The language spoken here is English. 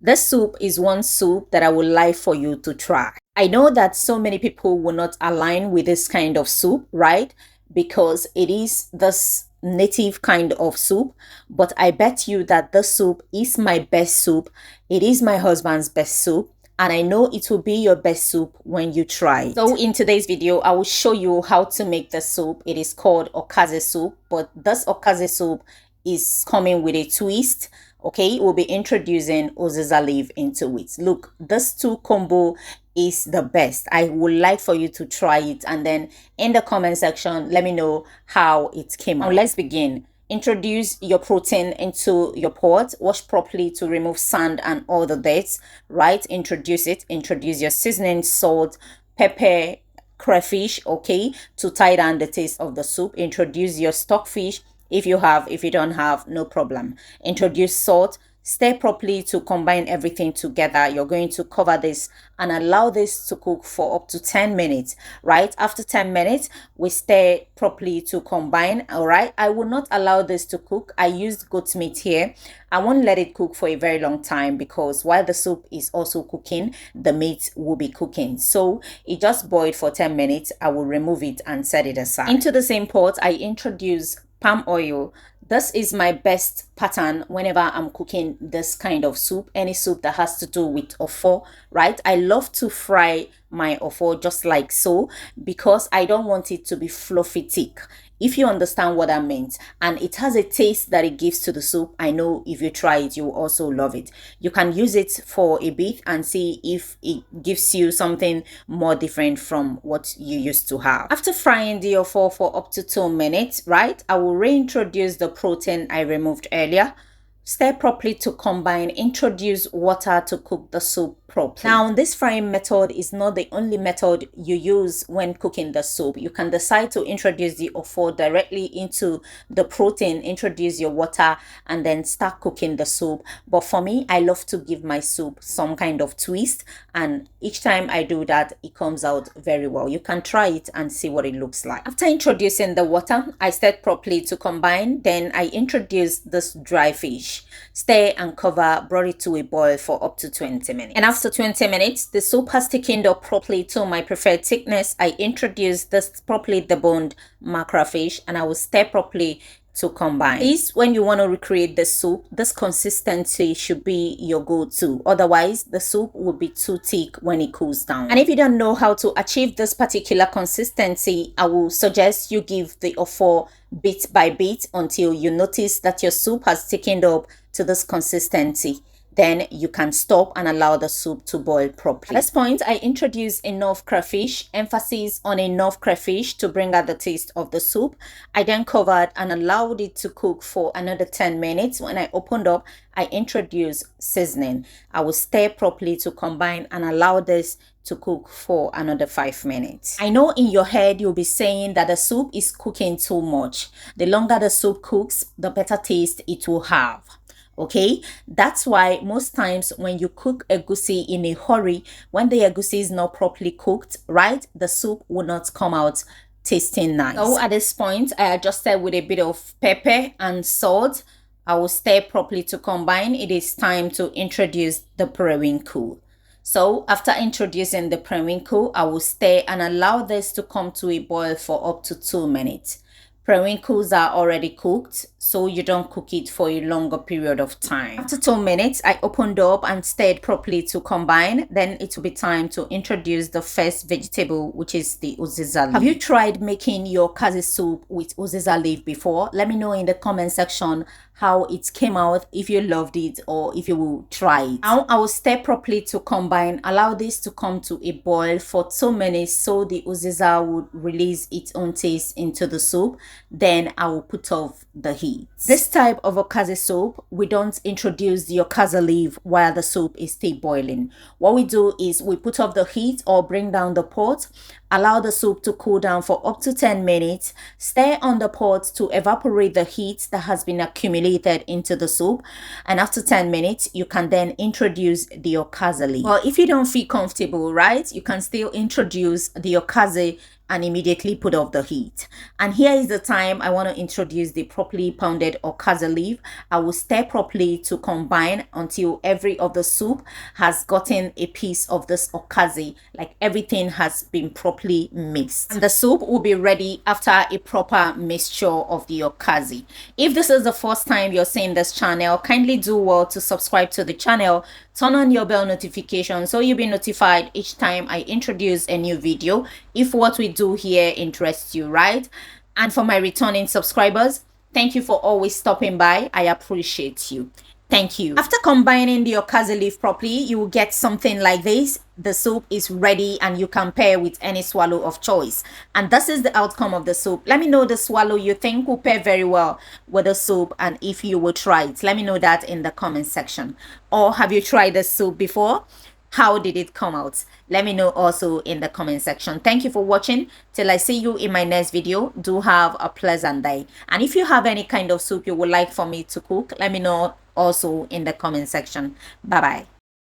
This soup is one soup that I would like for you to try. I know that so many people will not align with this kind of soup, right? Because it is this native kind of soup, but I bet you that this soup is my best soup. It is my husband's best soup, and I know it will be your best soup when you try it. So in today's video, I will show you how to make the soup. It is called Okazi soup, but this Okazi soup is coming with a twist. Okay, we'll be introducing uziza leaf into it. Look, this two combo is the best. I would like for you to try it, and then in the comment section let me know how it came out. Now let's begin. Introduce your protein into your pot. Wash properly to remove sand and all the dirt, right? Introduce it. Introduce your seasoning, salt, pepper, crayfish, okay, to tie down the taste of the soup. Introduce your stockfish if you have. If you don't have, no problem. Introduce salt. Stir properly to combine everything together. You're going to cover this and allow this to cook for up to 10 minutes, right? After 10 minutes, we stir properly to combine, all right? I will not allow this to cook. I used goat meat here. I won't let it cook for a very long time because while the soup is also cooking, the meat will be cooking. So it just boiled for 10 minutes. I will remove it and set it aside. Into the same pot, I introduce palm oil. This is my best pattern whenever I'm cooking this kind of soup, any soup that has to do with ofo, right? I love to fry my ofo just like so because I don't want it to be fluffy thick, if you understand what I meant. And it has a taste that it gives to the soup. I know if you try it, you will also love it. You can use it for a bit and see if it gives you something more different from what you used to have. After frying the ofo for up to 2 minutes, right, I will reintroduce the protein I removed earlier. Stir properly to combine. Introduce water to cook the soup properly. Now, this frying method is not the only method you use when cooking the soup. You can decide to introduce the ofo directly into the protein, introduce your water, and then start cooking the soup. But for me, I love to give my soup some kind of twist, and each time I do that, it comes out very well. You can try it and see what it looks like. After introducing the water, I stirred properly to combine. Then I introduced this dry fish. Stir and cover, brought it to a boil for up to 20 minutes. And after 20 minutes, the soup has thickened up properly to my preferred thickness. I introduced this properly deboned mackerel fish and I will stir properly to combine. Please, when you want to recreate the soup, this consistency should be your go-to. Otherwise, the soup will be too thick when it cools down. And if you don't know how to achieve this particular consistency, I will suggest you give the ofo bit by bit until you notice that your soup has thickened up to this consistency. Then you can stop and allow the soup to boil properly. At this point, I introduce enough crayfish, emphasis on enough crayfish to bring out the taste of the soup. I then covered and allowed it to cook for another 10 minutes. When I opened up, I introduced seasoning. I will stir properly to combine and allow this to cook for another 5 minutes. I know in your head you'll be saying that the soup is cooking too much. The longer the soup cooks, the better taste it will have. Okay, that's why most times when you cook egusi in a hurry, when the egusi is not properly cooked, right, the soup will not come out tasting nice. So at this point, I adjusted with a bit of pepper and salt. I will stir properly to combine. It is time to introduce the periwinkle. So after introducing the periwinkle, I will stir and allow this to come to a boil for up to 2 minutes. Periwinkles are already cooked, so you don't cook it for a longer period of time. After 2 minutes, I opened up and stirred properly to combine. Then it will be time to introduce the first vegetable, which is the uziza leaf. Have you tried making your Okazi soup with uziza leaf before? Let me know in the comment section how it came out, if you loved it or if you will try it. Now I will stir properly to combine. Allow this to come to a boil for 2 minutes so the uziza would release its own taste into the soup. Then I will put off the heat. This type of Okazi soup, we don't introduce the Okazi leaf while the soup is still boiling. What we do is we put off the heat or bring down the pot, Allow the soup to cool down for up to 10 minutes. Stir on the pot to evaporate the heat that has been accumulated into the soup. And after 10 minutes, you can then introduce the Okazi leaf. Well, if you don't feel comfortable, right, you can still introduce the Okazi and immediately put off the heat. And here is the time I want to introduce the properly pounded Okazi leaf. I will stir properly to combine until every of the soup has gotten a piece of this Okazi, like everything has been properly mixed. And the soup will be ready after a proper mixture of the Okazi. If this is the first time you're seeing this channel, kindly do well to subscribe to the channel. Turn on your bell notification so you'll be notified each time I introduce a new video if what we do here interests you, right? And for my returning subscribers, thank you for always stopping by. I appreciate you. Thank you. After combining the Okazi leaf properly, you will get something like this. The soup is ready and you can pair with any swallow of choice. And this is the outcome of the soup. Let me know the swallow you think will pair very well with the soup and if you will try it. Let me know that in the comment section. Or have you tried the soup before? How did it come out? Let me know also in the comment section. Thank you for watching. Till I see you in my next video, do have a pleasant day. And if you have any kind of soup you would like for me to cook, let me know also in the comment section. Bye bye.